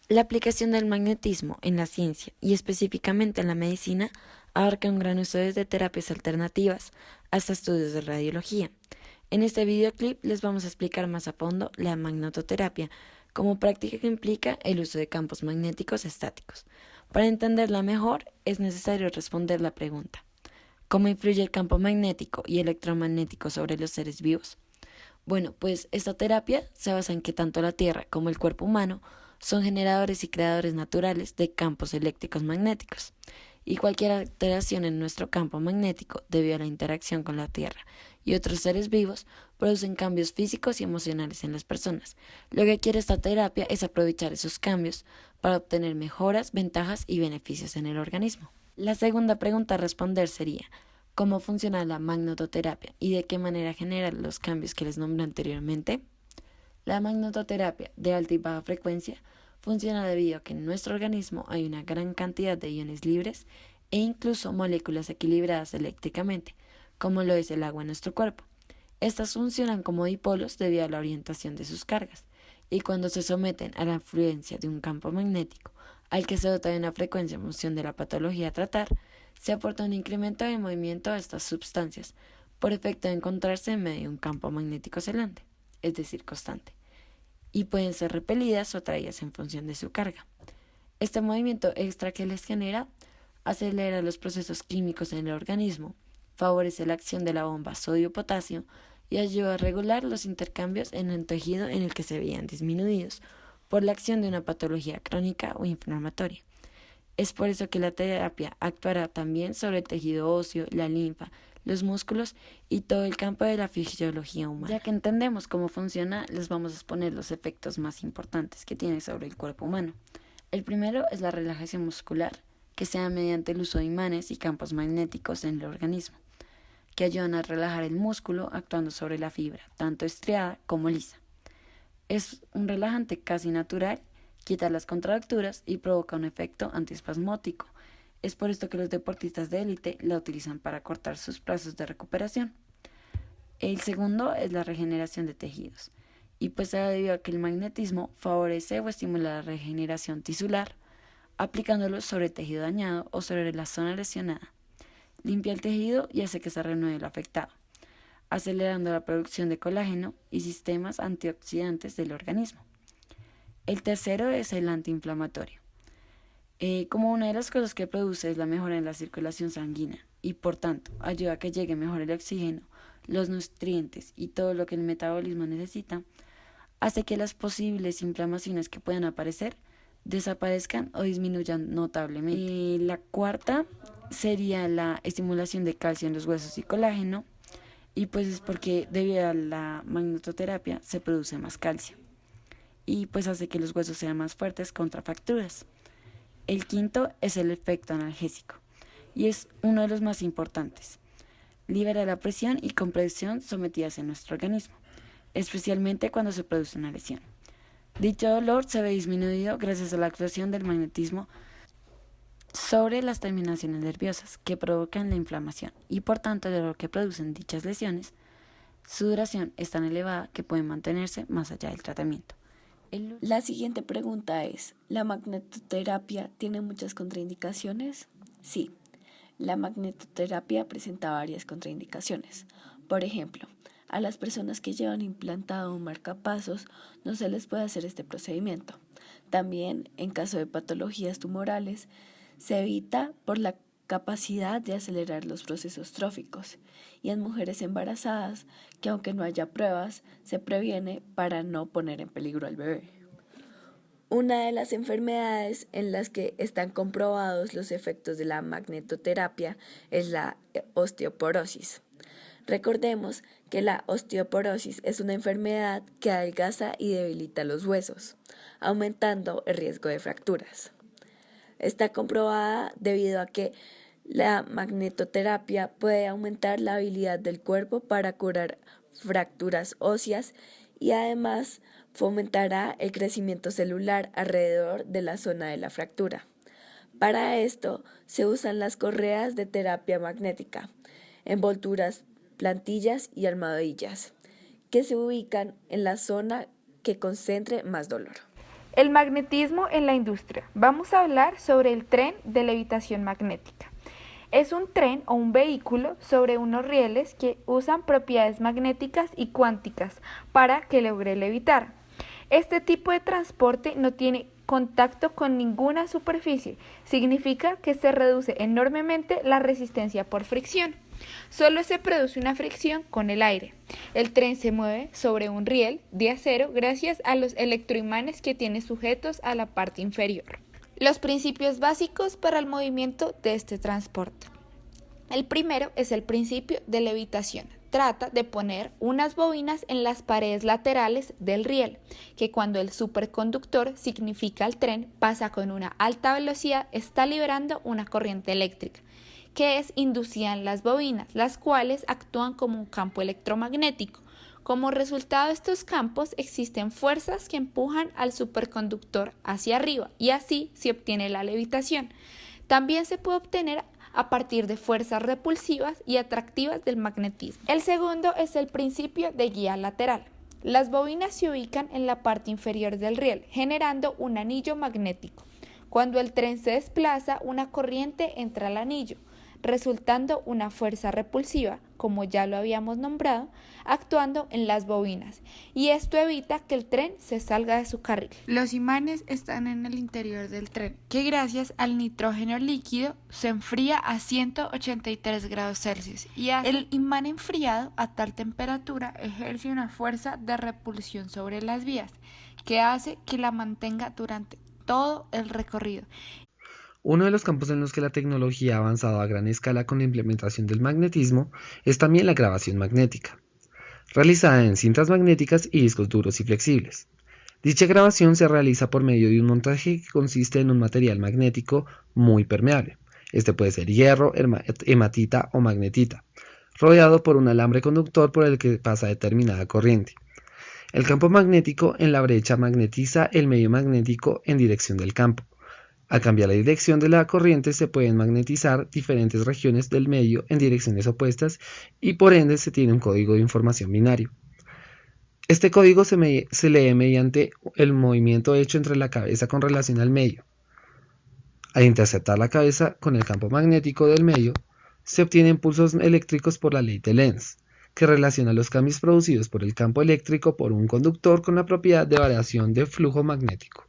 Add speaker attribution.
Speaker 1: La aplicación del magnetismo en la ciencia y específicamente en la medicina abarca un gran uso desde terapias alternativas hasta estudios de radiología. En este videoclip les vamos a explicar más a fondo la magnetoterapia como práctica que implica el uso de campos magnéticos estáticos. Para entenderla mejor es necesario responder la pregunta: ¿cómo influye el campo magnético y electromagnético sobre los seres vivos? Bueno, pues esta terapia se basa en que tanto la Tierra como el cuerpo humano son generadores y creadores naturales de campos eléctricos magnéticos, y cualquier alteración en nuestro campo magnético debido a la interacción con la Tierra y otros seres vivos producen cambios físicos y emocionales en las personas. Lo que quiere esta terapia es aprovechar esos cambios para obtener mejoras, ventajas y beneficios en el organismo. La segunda pregunta a responder sería: ¿cómo funciona la magnetoterapia y de qué manera genera los cambios que les nombré anteriormente? La magnetoterapia de alta y baja frecuencia funciona debido a que en nuestro organismo hay una gran cantidad de iones libres e incluso moléculas equilibradas eléctricamente, como lo es el agua en nuestro cuerpo. Estas funcionan como dipolos debido a la orientación de sus cargas, y cuando se someten a la influencia de un campo magnético al que se dota de una frecuencia en función de la patología a tratar, se aporta un incremento de movimiento a estas sustancias por efecto de encontrarse en medio de un campo magnético oscilante, es decir, constante, y pueden ser repelidas o atraídas en función de su carga. Este movimiento extra que les genera acelera los procesos químicos en el organismo, favorece la acción de la bomba sodio-potasio y ayuda a regular los intercambios en el tejido en el que se veían disminuidos por la acción de una patología crónica o inflamatoria. Es por eso que la terapia actuará también sobre el tejido óseo, la linfa, los músculos y todo el campo de la fisiología humana. Ya que entendemos cómo funciona, les vamos a exponer los efectos más importantes que tiene sobre el cuerpo humano. El primero es la relajación muscular, que se da mediante el uso de imanes y campos magnéticos en el organismo, que ayudan a relajar el músculo actuando sobre la fibra, tanto estriada como lisa. Es un relajante casi natural, quita las contracturas y provoca un efecto antiespasmótico. Es por esto que los deportistas de élite la utilizan para cortar sus plazos de recuperación. El segundo es la regeneración de tejidos, y pues se da debido a que el magnetismo favorece o estimula la regeneración tisular, aplicándolo sobre el tejido dañado o sobre la zona lesionada. Limpia el tejido y hace que se renueve lo afectado, acelerando la producción de colágeno y sistemas antioxidantes del organismo. El tercero es el antiinflamatorio. Como una de las cosas que produce es la mejora en la circulación sanguínea y por tanto ayuda a que llegue mejor el oxígeno, los nutrientes y todo lo que el metabolismo necesita, hace que las posibles inflamaciones que puedan aparecer desaparezcan o disminuyan notablemente. La cuarta sería la estimulación de calcio en los huesos y colágeno, y pues es porque debido a la magnetoterapia se produce más calcio y pues hace que los huesos sean más fuertes contra fracturas. El quinto es el efecto analgésico y es uno de los más importantes. Libera la presión y compresión sometidas en nuestro organismo, especialmente cuando se produce una lesión. Dicho dolor se ve disminuido gracias a la actuación del magnetismo sobre las terminaciones nerviosas que provocan la inflamación y por tanto el dolor que producen dichas lesiones. Su duración es tan elevada que puede mantenerse más allá del tratamiento.
Speaker 2: La siguiente pregunta es, ¿la magnetoterapia tiene muchas contraindicaciones? Sí, la magnetoterapia presenta varias contraindicaciones. Por ejemplo, a las personas que llevan implantado un marcapasos no se les puede hacer este procedimiento. También, en caso de patologías tumorales, se evita por la capacidad de acelerar los procesos tróficos, y en mujeres embarazadas, que aunque no haya pruebas, se previene para no poner en peligro al bebé. Una de las enfermedades en las que están comprobados los efectos de la magnetoterapia es la osteoporosis. Recordemos que la osteoporosis es una enfermedad que adelgaza y debilita los huesos, aumentando el riesgo de fracturas. Está comprobada debido a que la magnetoterapia puede aumentar la habilidad del cuerpo para curar fracturas óseas y además fomentará el crecimiento celular alrededor de la zona de la fractura. Para esto se usan las correas de terapia magnética, envolturas, plantillas y almohadillas, que se ubican en la zona que concentre más dolor.
Speaker 3: El magnetismo en la industria. Vamos a hablar sobre el tren de levitación magnética. Es un tren o un vehículo sobre unos rieles que usan propiedades magnéticas y cuánticas para que logre levitar. Este tipo de transporte no tiene contacto con ninguna superficie. Significa que se reduce enormemente la resistencia por fricción. Solo se produce una fricción con el aire. El tren se mueve sobre un riel de acero gracias a los electroimanes que tiene sujetos a la parte inferior. Los principios básicos para el movimiento de este transporte. El primero es el principio de levitación. Trata de poner unas bobinas en las paredes laterales del riel, que cuando el superconductor, significa el tren, pasa con una alta velocidad, está liberando una corriente eléctrica, que es inducida en las bobinas, las cuales actúan como un campo electromagnético. Como resultado de estos campos existen fuerzas que empujan al superconductor hacia arriba y así se obtiene la levitación. También se puede obtener a partir de fuerzas repulsivas y atractivas del magnetismo. El segundo es el principio de guía lateral. Las bobinas se ubican en la parte inferior del riel, generando un anillo magnético. Cuando el tren se desplaza, una corriente entra al anillo, resultando una fuerza repulsiva, como ya lo habíamos nombrado, actuando en las bobinas, y esto evita que el tren se salga de su carril.
Speaker 4: Los imanes están en el interior del tren, que gracias al nitrógeno líquido se enfría a 183 grados Celsius, y el imán enfriado a tal temperatura ejerce una fuerza de repulsión sobre las vías, que hace que la mantenga durante todo el recorrido.
Speaker 5: Uno de los campos en los que la tecnología ha avanzado a gran escala con la implementación del magnetismo es también la grabación magnética, realizada en cintas magnéticas y discos duros y flexibles. Dicha grabación se realiza por medio de un montaje que consiste en un material magnético muy permeable. Este puede ser hierro, hematita o magnetita, rodeado por un alambre conductor por el que pasa determinada corriente. El campo magnético en la brecha magnetiza el medio magnético en dirección del campo. Al cambiar la dirección de la corriente se pueden magnetizar diferentes regiones del medio en direcciones opuestas y por ende se tiene un código de información binario. Este código se lee mediante el movimiento hecho entre la cabeza con relación al medio. Al interceptar la cabeza con el campo magnético del medio, se obtienen pulsos eléctricos por la ley de Lenz, que relaciona los cambios producidos por el campo eléctrico por un conductor con la propiedad de variación de flujo magnético.